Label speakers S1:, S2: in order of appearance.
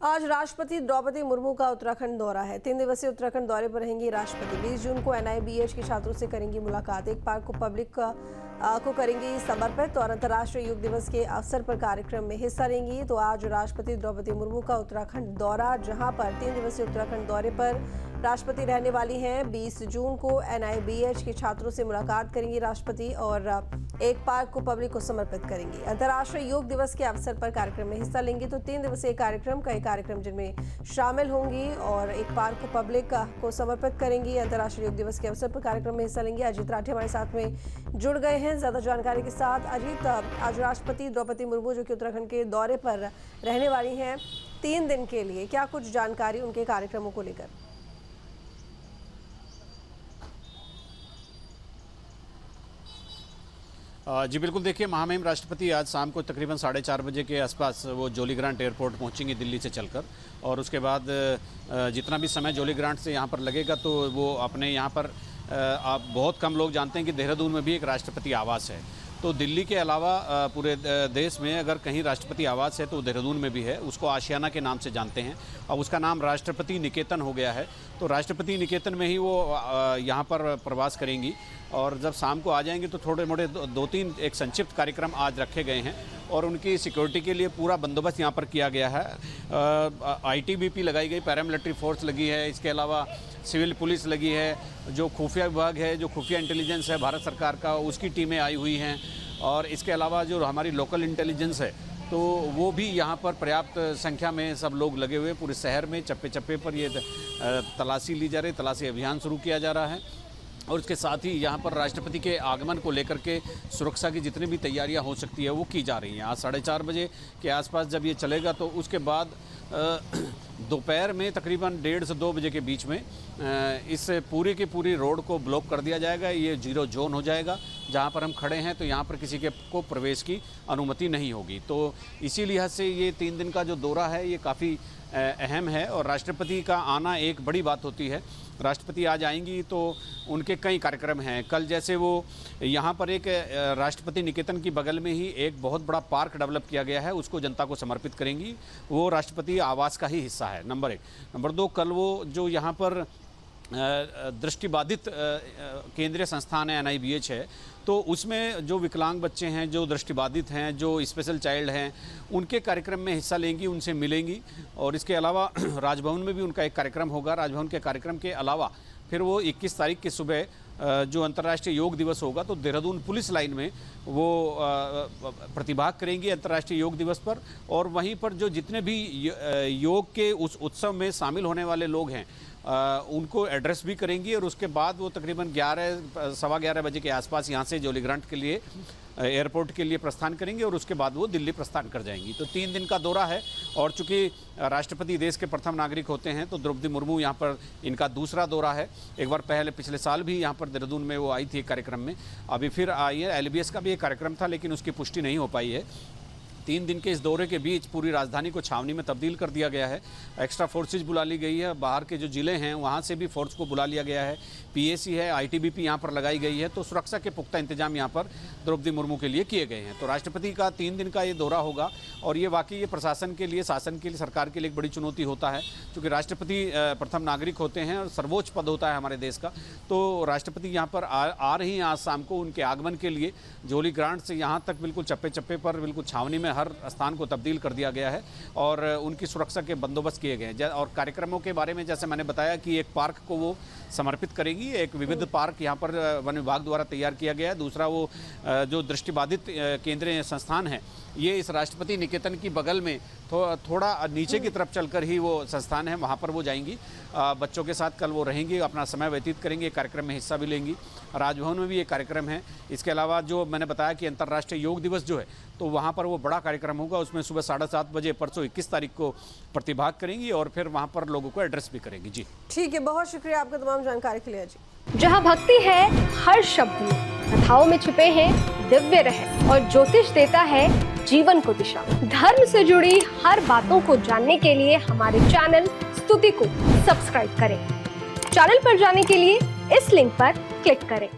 S1: आज राष्ट्रपति द्रौपदी मुर्मू का उत्तराखंड दौरा है। 3 दिवसीय उत्तराखंड दौरे पर रहेंगी राष्ट्रपति। 20 जून को NIBH के छात्रों से करेंगी मुलाकात। एक पार्क को पब्लिक को करेंगी समर्पित और अंतर्राष्ट्रीय योग दिवस के अवसर पर कार्यक्रम में हिस्सा लेंगी। तो आज राष्ट्रपति द्रौपदी मुर्मू का उत्तराखंड दौरा, जहां पर 3 दिवसीय उत्तराखंड दौरे पर राष्ट्रपति रहने वाली हैं। 20 जून को NIBH के छात्रों से मुलाकात करेंगी राष्ट्रपति और एक पार्क को पब्लिक को समर्पित करेंगी। अंतर्राष्ट्रीय योग दिवस के अवसर पर कार्यक्रम में हिस्सा लेंगी। तो 3 दिवसीय कार्यक्रम, कई कार्यक्रम जिनमें शामिल होंगी और एक पार्क को पब्लिक को समर्पित करेंगी। अंतर्राष्ट्रीय योग दिवस के अवसर पर कार्यक्रम में हिस्सा लेंगी। अजीत राठी हमारे साथ में जुड़ गए हैं ज्यादा जानकारी के साथ। अजीत, आज राष्ट्रपति द्रौपदी मुर्मू जो कि उत्तराखंड के दौरे पर रहने वाली हैं 3 दिन के लिए, क्या कुछ जानकारी उनके कार्यक्रमों को लेकर?
S2: जी बिल्कुल, देखिए महामहिम राष्ट्रपति आज शाम को तकरीबन 4:30 बजे के आसपास वो जोली ग्रांट एयरपोर्ट पहुंचेंगे दिल्ली से चलकर, और उसके बाद जितना भी समय जोली ग्रांट से यहाँ पर लगेगा तो वो अपने यहाँ पर आप बहुत कम लोग जानते हैं कि देहरादून में भी एक राष्ट्रपति आवास है। तो दिल्ली के अलावा पूरे देश में अगर कहीं राष्ट्रपति आवास है तो देहरादून में भी है। उसको आशियाना के नाम से जानते हैं। अब उसका नाम राष्ट्रपति निकेतन हो गया है। तो राष्ट्रपति निकेतन में ही वो यहाँ पर प्रवास करेंगी और जब शाम को आ जाएंगे तो थोड़े मोटे 2-3 एक संक्षिप्त कार्यक्रम आज रखे गए हैं और उनकी सिक्योरिटी के लिए पूरा बंदोबस्त यहाँ पर किया गया है। ITBP लगाई गई, पैरामिलिट्री फोर्स लगी है, इसके अलावा सिविल पुलिस लगी है, जो खुफिया विभाग है, जो खुफिया इंटेलिजेंस है भारत सरकार का, उसकी टीमें आई हुई हैं, और इसके अलावा जो हमारी लोकल इंटेलिजेंस है तो वो भी यहाँ पर पर्याप्त संख्या में सब लोग लगे हुए। पूरे शहर में चप्पे चप्पे पर ये तलाशी ली जा रही, तलाशी अभियान शुरू किया जा रहा है। और इसके साथ ही यहाँ पर राष्ट्रपति के आगमन को लेकर के सुरक्षा की जितनी भी तैयारियाँ हो सकती है वो की जा रही हैं। आज 4:30 बजे के आसपास जब ये चलेगा तो उसके बाद दोपहर में तकरीबन 1:30 से 2 बजे के बीच में इस पूरी की पूरी रोड को ब्लॉक कर दिया जाएगा। ये 0 जोन हो जाएगा। जहाँ पर हम खड़े हैं तो यहाँ पर किसी के को प्रवेश की अनुमति नहीं होगी। तो इसी लिहाज से ये 3 दिन का जो दौरा है ये काफ़ी अहम है और राष्ट्रपति का आना एक बड़ी बात होती है। राष्ट्रपति आज आएंगी तो उनके कई कार्यक्रम हैं। कल जैसे वो यहाँ पर एक राष्ट्रपति निकेतन की बगल में ही एक बहुत बड़ा पार्क डेवलप किया गया है, उसको जनता को समर्पित करेंगी। वो राष्ट्रपति आवास का ही हिस्सा है, नंबर 1। नंबर 2, कल वो जो यहाँ पर दृष्टिबाधित केंद्रीय संस्थान है NIBH है, तो उसमें जो विकलांग बच्चे हैं, जो दृष्टिबाधित हैं, जो स्पेशल चाइल्ड हैं, उनके कार्यक्रम में हिस्सा लेंगी, उनसे मिलेंगी। और इसके अलावा राजभवन में भी उनका एक कार्यक्रम होगा। राजभवन के कार्यक्रम के अलावा फिर वो 21 तारीख की सुबह जो अंतर्राष्ट्रीय योग दिवस होगा तो देहरादून पुलिस लाइन में वो प्रतिभाग करेंगी अंतर्राष्ट्रीय योग दिवस पर। और वहीं पर जो जितने भी योग के उस उत्सव में शामिल होने वाले लोग हैं उनको एड्रेस भी करेंगी। और उसके बाद वो तकरीबन 11-11:15 बजे के आसपास यहाँ से जोली ग्रांट के लिए एयरपोर्ट के लिए प्रस्थान करेंगे और उसके बाद वो दिल्ली प्रस्थान कर जाएंगी। तो 3 दिन का दौरा है और चूंकि राष्ट्रपति देश के प्रथम नागरिक होते हैं तो द्रौपदी मुर्मू यहाँ पर इनका दूसरा दौरा है। एक बार पहले पिछले साल भी यहाँ पर देहरादून में वो आई थी एक कार्यक्रम में, अभी फिर आई है। LBS का भी एक कार्यक्रम था लेकिन उसकी पुष्टि नहीं हो पाई है। 3 दिन के इस दौरे के बीच पूरी राजधानी को छावनी में तब्दील कर दिया गया है। एक्स्ट्रा फोर्सेज बुला ली गई है, बाहर के जो ज़िले हैं वहाँ से भी फोर्स को बुला लिया गया है। PAC है, ITBP यहाँ पर लगाई गई है। तो सुरक्षा के पुख्ता इंतजाम यहाँ पर द्रौपदी मुर्मू के लिए किए गए हैं। तो राष्ट्रपति का 3 दिन का ये दौरा होगा और ये वाकई ये प्रशासन के लिए, शासन के लिए, सरकार के लिए एक बड़ी चुनौती होता है, क्योंकि राष्ट्रपति प्रथम नागरिक होते हैं और सर्वोच्च पद होता है हमारे देश का। तो राष्ट्रपति यहाँ पर आ रही हैं आज शाम को। उनके आगमन के लिए जोली ग्रांट से यहाँ तक बिल्कुल चप्पे चप्पे पर बिल्कुल छावनी में हर स्थान को तब्दील कर दिया गया है और उनकी सुरक्षा के बंदोबस्त किए गए हैं। और कार्यक्रमों के बारे में जैसे मैंने बताया कि एक पार्क को वो समर्पित करेंगी। एक विविध पार्क यहाँ पर वन विभाग द्वारा तैयार किया गया है। दूसरा वो जो दृष्टिबाधित केंद्रीय संस्थान है ये इस राष्ट्रपति निकेतन की बगल में थोड़ा नीचे की तरफ चलकर ही वो संस्थान है, वहाँ पर वो जाएंगी। बच्चों के साथ कल वो रहेंगी, अपना समय व्यतीत करेंगे, कार्यक्रम में हिस्सा भी लेंगी। राजभवन में भी एक कार्यक्रम है। इसके अलावा जो मैंने बताया कि अंतर्राष्ट्रीय योग दिवस जो है तो वहाँ पर वो बड़ा कार्यक्रम होगा, उसमें सुबह 7:30 बजे परसों 21 तारीख को प्रतिभाग करेंगी और फिर वहाँ पर लोगों को एड्रेस भी करेंगी। जी
S1: ठीक है, बहुत शुक्रिया आपका तमाम जानकारी के लिए। जी,
S3: जहाँ भक्ति है हर शब्द में, कथाओं में छिपे हैं दिव्य रहस्य और ज्योतिष देता है जीवन को दिशा। धर्म से जुड़ी हर बातों को जानने के लिए हमारे चैनल स्तुति को सब्सक्राइब करें। चैनल पर जाने के लिए इस लिंक पर क्लिक करें।